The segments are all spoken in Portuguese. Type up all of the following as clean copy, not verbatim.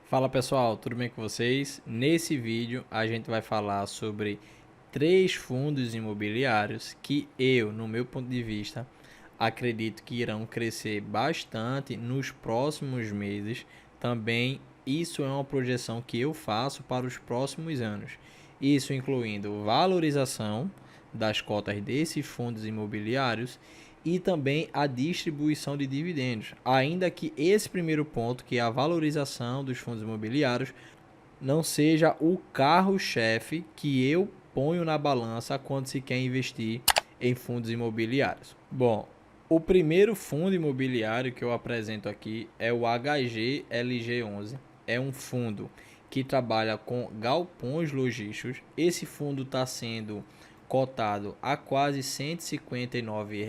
Fala pessoal, tudo bem com vocês? Nesse vídeo a gente vai falar sobre três fundos imobiliários que eu, no meu ponto de vista, acredito que irão crescer bastante nos próximos meses. Também isso é uma projeção que eu faço para os próximos anos. Isso incluindo valorização das cotas desses fundos imobiliários e também a distribuição de dividendos. Ainda que esse primeiro ponto, que é a valorização dos fundos imobiliários, não seja o carro-chefe que eu ponho na balança quando se quer investir em fundos imobiliários. Bom, o primeiro fundo imobiliário que eu apresento aqui é o HGLG11. É um fundo que trabalha com galpões logísticos. Esse fundo está sendo cotado a quase R$ 159.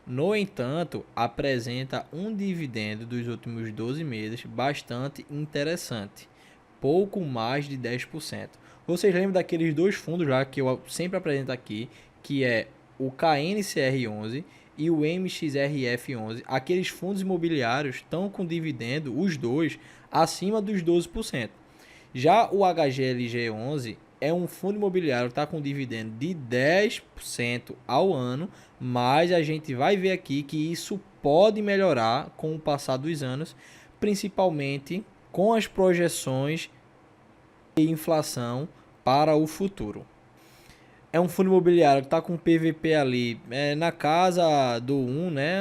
No entanto, apresenta um dividendo dos últimos 12 meses bastante interessante, pouco mais de 10%. Vocês lembram daqueles dois fundos lá que eu sempre apresento aqui, que é o KNCR11 e o MXRF11? Aqueles fundos imobiliários estão com dividendo, os dois, acima dos 12%. Já o HGLG11 é um fundo imobiliário que está com dividendo de 10% ao ano, mas a gente vai ver aqui que isso pode melhorar com o passar dos anos, principalmente com as projeções de inflação para o futuro. É um fundo imobiliário que está com PVP ali na casa do 1, né?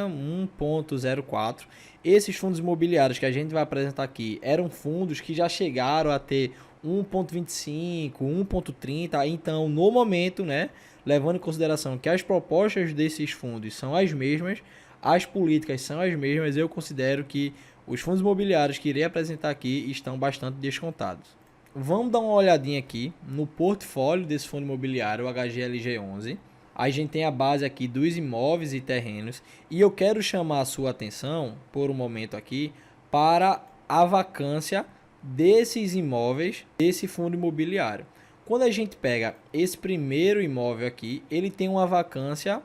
1,04. Esses fundos imobiliários que a gente vai apresentar aqui eram fundos que já chegaram a ter 1,25, 1,30. Então, no momento, né, levando em consideração que as propostas desses fundos são as mesmas, as políticas são as mesmas, eu considero que os fundos imobiliários que irei apresentar aqui estão bastante descontados. Vamos dar uma olhadinha aqui no portfólio desse fundo imobiliário, o HGLG11. A gente tem a base aqui dos imóveis e terrenos e eu quero chamar a sua atenção, por um momento aqui, para a vacância desses imóveis, desse fundo imobiliário. Quando a gente pega esse primeiro imóvel aqui, ele tem uma vacância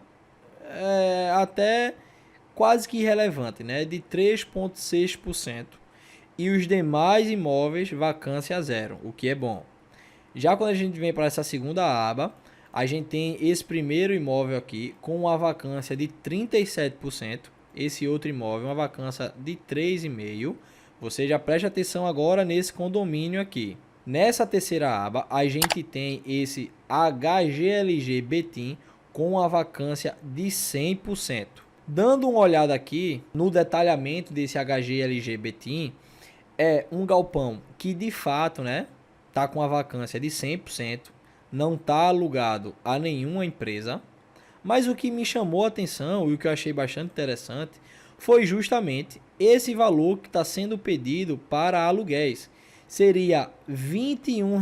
até quase que irrelevante, né? De 3,6%. E os demais imóveis, vacância zero, o que é bom. Já quando a gente vem para essa segunda aba, a gente tem esse primeiro imóvel aqui com uma vacância de 37%. Esse outro imóvel, uma vacância de 3,5%. Você já preste atenção agora nesse condomínio aqui. Nessa terceira aba, a gente tem esse HGLG Betim com uma vacância de 100%. Dando uma olhada aqui no detalhamento desse HGLG Betim, é um galpão que de fato, né, tá com a vacância de 100%, não tá alugado a nenhuma empresa. Mas o que me chamou a atenção e o que eu achei bastante interessante foi justamente esse valor que está sendo pedido para aluguéis. Seria R$ 21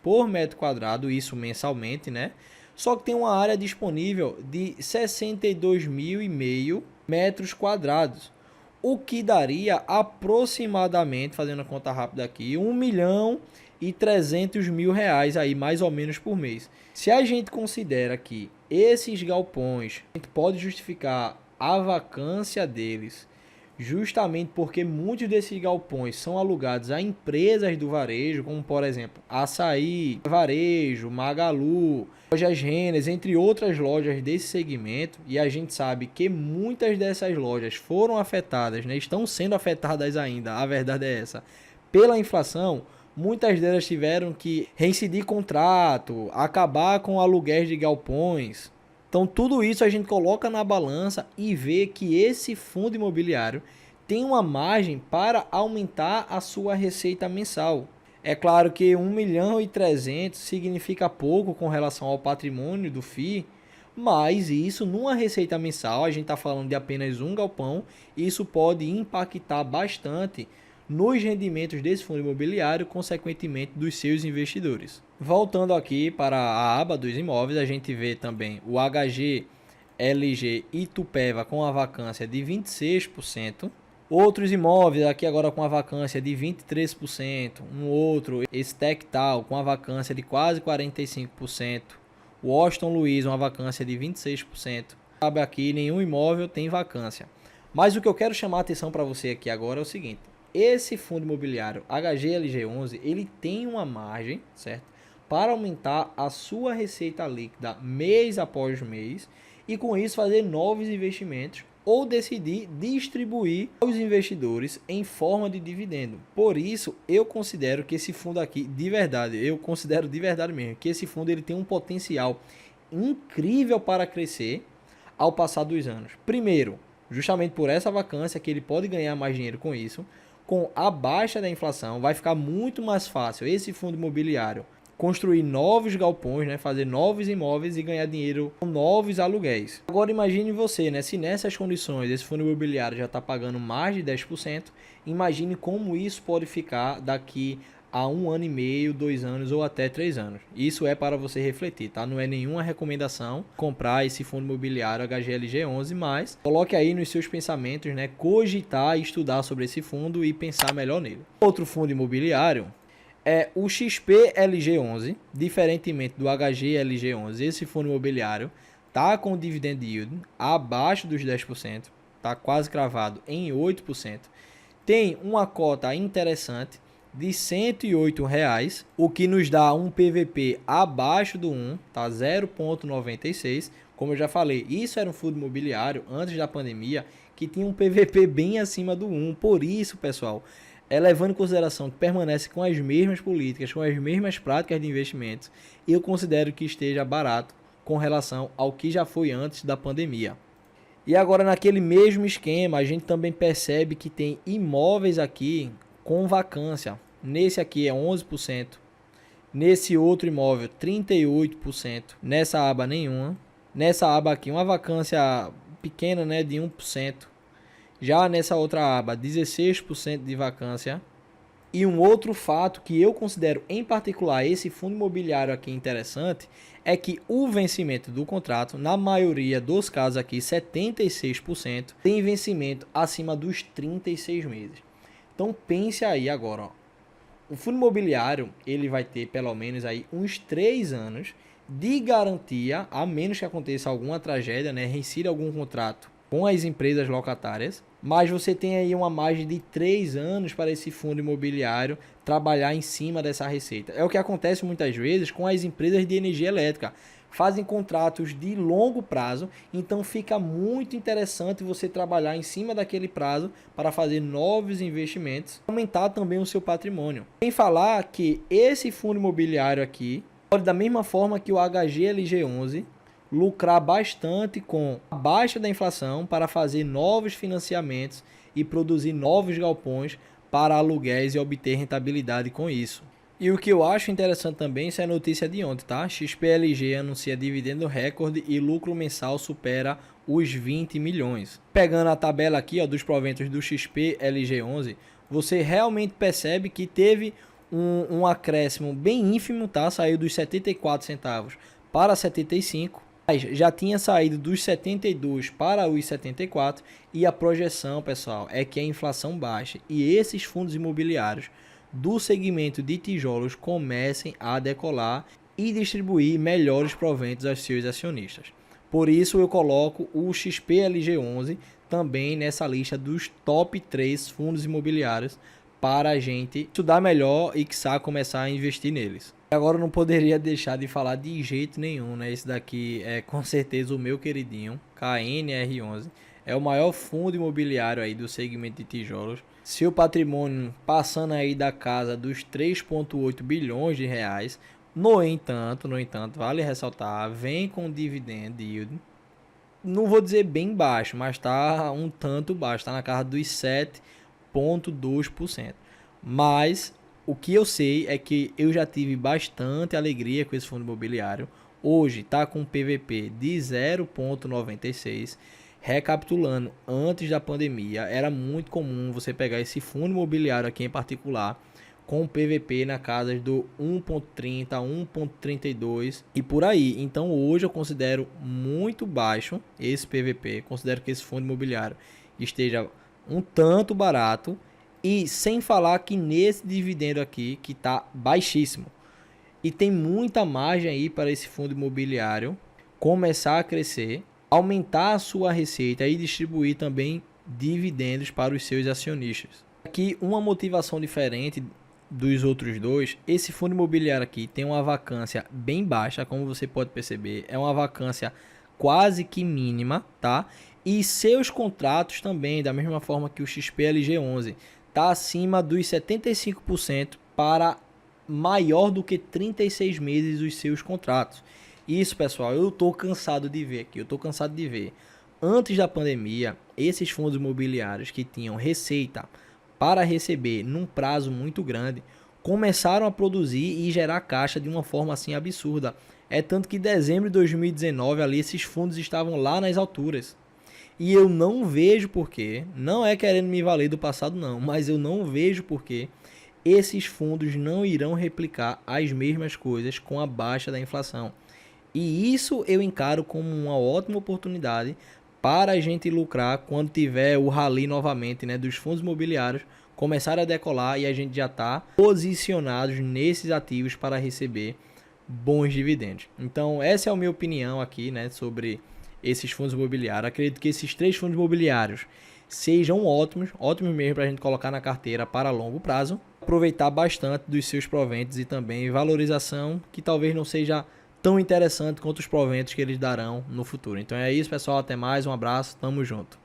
por metro quadrado, isso mensalmente, né? Só que tem uma área disponível de 62.500 metros quadrados. O que daria aproximadamente, fazendo a conta rápida aqui, R$ 1.300.000 aí, mais ou menos por mês. Se a gente considera que esses galpões, a gente pode justificar a vacância deles, justamente porque muitos desses galpões são alugados a empresas do varejo, como por exemplo, Açaí, Varejo, Magalu, Lojas Renner, entre outras lojas desse segmento, e a gente sabe que muitas dessas lojas foram afetadas, né, estão sendo afetadas ainda, a verdade é essa, pela inflação. Muitas delas tiveram que reincidir contrato, acabar com aluguéis de galpões. Então tudo isso a gente coloca na balança e vê que esse fundo imobiliário tem uma margem para aumentar a sua receita mensal. É claro que 1.300.000 significa pouco com relação ao patrimônio do FII, mas isso numa receita mensal, a gente está falando de apenas um galpão, isso pode impactar bastante nos rendimentos desse fundo imobiliário, consequentemente dos seus investidores. Voltando aqui para a aba dos imóveis, a gente vê também o HGLG Itupeva com a vacância de 26%. Outros imóveis aqui agora com a vacância de 23%. Um outro, esse Tectal com a vacância de quase 45%. O Washington Luiz, uma vacância de 26%. Aqui nenhum imóvel tem vacância. Mas o que eu quero chamar a atenção para você aqui agora é o seguinte. esse fundo imobiliário HGLG11, ele tem uma margem, certo? Para aumentar a sua receita líquida mês após mês e com isso fazer novos investimentos ou decidir distribuir aos investidores em forma de dividendo. Por isso, eu considero que esse fundo aqui, de verdade, eu considero de verdade mesmo, que esse fundo ele tem um potencial incrível para crescer ao passar dos anos. Primeiro, justamente por essa vacância que ele pode ganhar mais dinheiro com isso, com a baixa da inflação, vai ficar muito mais fácil esse fundo imobiliário construir novos galpões, né, fazer novos imóveis e ganhar dinheiro com novos aluguéis. Agora imagine você, né, se nessas condições esse fundo imobiliário já está pagando mais de 10%, imagine como isso pode ficar daqui a 1 ano e meio, 2 anos ou até 3 anos. Isso é para você refletir, tá? Não é nenhuma recomendação comprar esse fundo imobiliário HGLG11, mas coloque aí nos seus pensamentos, né, cogitar e estudar sobre esse fundo e pensar melhor nele. Outro fundo imobiliário é o XPLG11, diferentemente do HGLG11, esse fundo imobiliário tá com dividend yield abaixo dos 10%, tá quase cravado em 8%. Tem uma cota interessante de R$ 108,00, o que nos dá um PVP abaixo do 1, tá 0,96. Como eu já falei, isso era um fundo imobiliário antes da pandemia que tinha um PVP bem acima do 1. Por isso, pessoal, levando em consideração que permanece com as mesmas políticas, com as mesmas práticas de investimentos, eu considero que esteja barato com relação ao que já foi antes da pandemia. E agora, naquele mesmo esquema, a gente também percebe que tem imóveis aqui com vacância. Nesse aqui é 11%, nesse outro imóvel 38%, nessa aba nenhuma, nessa aba aqui uma vacância pequena, né, de 1%. Já nessa outra aba, 16% de vacância. E um outro fato que eu considero em particular esse fundo imobiliário aqui interessante é que o vencimento do contrato, na maioria dos casos aqui, 76%, tem vencimento acima dos 36 meses. Então pense aí agora, ó. O fundo imobiliário ele vai ter pelo menos aí uns 3 anos de garantia, a menos que aconteça alguma tragédia, né, reincida algum contrato com as empresas locatárias, mas você tem aí uma margem de 3 anos para esse fundo imobiliário trabalhar em cima dessa receita. É o que acontece muitas vezes com as empresas de energia elétrica. Fazem contratos de longo prazo, então fica muito interessante você trabalhar em cima daquele prazo para fazer novos investimentos, aumentar também o seu patrimônio. Sem falar que esse fundo imobiliário aqui pode, da mesma forma que o HGLG11, lucrar bastante com a baixa da inflação para fazer novos financiamentos e produzir novos galpões para aluguéis e obter rentabilidade com isso. E o que eu acho interessante também, isso é a notícia de ontem, tá? XPLG anuncia dividendo recorde e lucro mensal supera os 20 milhões. Pegando a tabela aqui, ó, dos proventos do XPLG11, você realmente percebe que teve um acréscimo bem ínfimo, tá? Saiu dos 74 centavos para 75. Já tinha saído dos 72 para os 74 e a projeção, pessoal, é que a inflação baixe e esses fundos imobiliários do segmento de tijolos comecem a decolar e distribuir melhores proventos aos seus acionistas. Por isso eu coloco o XPLG11 também nessa lista dos top 3 fundos imobiliários para a gente estudar melhor e quiçá começar a investir neles. Agora eu não poderia deixar de falar de jeito nenhum, né? Esse daqui é com certeza o meu queridinho, KNR11. É o maior fundo imobiliário aí do segmento de tijolos. Seu patrimônio passando aí da casa dos 3,8 bilhões de reais. No entanto, vale ressaltar, vem com dividend yield. Não vou dizer bem baixo, mas está um tanto baixo. Está na casa dos 7,2%. Mas o que eu sei é que eu já tive bastante alegria com esse fundo imobiliário. Hoje está com um PVP de 0,96. Recapitulando, antes da pandemia, era muito comum você pegar esse fundo imobiliário aqui em particular com um PVP na casa do 1,30, 1,32 e por aí. Então hoje eu considero muito baixo esse PVP. Considero que esse fundo imobiliário esteja um tanto barato. E sem falar que nesse dividendo aqui, que está baixíssimo. E tem muita margem aí para esse fundo imobiliário começar a crescer, aumentar a sua receita e distribuir também dividendos para os seus acionistas. aqui uma motivação diferente dos outros dois. Esse fundo imobiliário aqui tem uma vacância bem baixa, como você pode perceber, é uma vacância quase que mínima, tá? E seus contratos também, da mesma forma que o XPLG11, tá acima dos 75% para maior do que 36 meses os seus contratos. Isso, pessoal, eu tô cansado de ver aqui, Antes da pandemia, esses fundos imobiliários que tinham receita para receber num prazo muito grande, começaram a produzir e gerar caixa de uma forma assim absurda. É tanto que em dezembro de 2019 ali esses fundos estavam lá nas alturas. E eu não vejo porquê, não é querendo me valer do passado não, mas eu não vejo porquê esses fundos não irão replicar as mesmas coisas com a baixa da inflação. E isso eu encaro como uma ótima oportunidade para a gente lucrar quando tiver o rally novamente, né, dos fundos imobiliários começar a decolar e a gente já está posicionados nesses ativos para receber bons dividendos. Então essa é a minha opinião aqui, né, sobre esses fundos imobiliários. Acredito que esses 3 fundos imobiliários sejam ótimos mesmo para a gente colocar na carteira para longo prazo, aproveitar bastante dos seus proventos e também valorização, que talvez não seja tão interessante quanto os proventos que eles darão no futuro. Então é isso, pessoal, até mais, um abraço, tamo junto.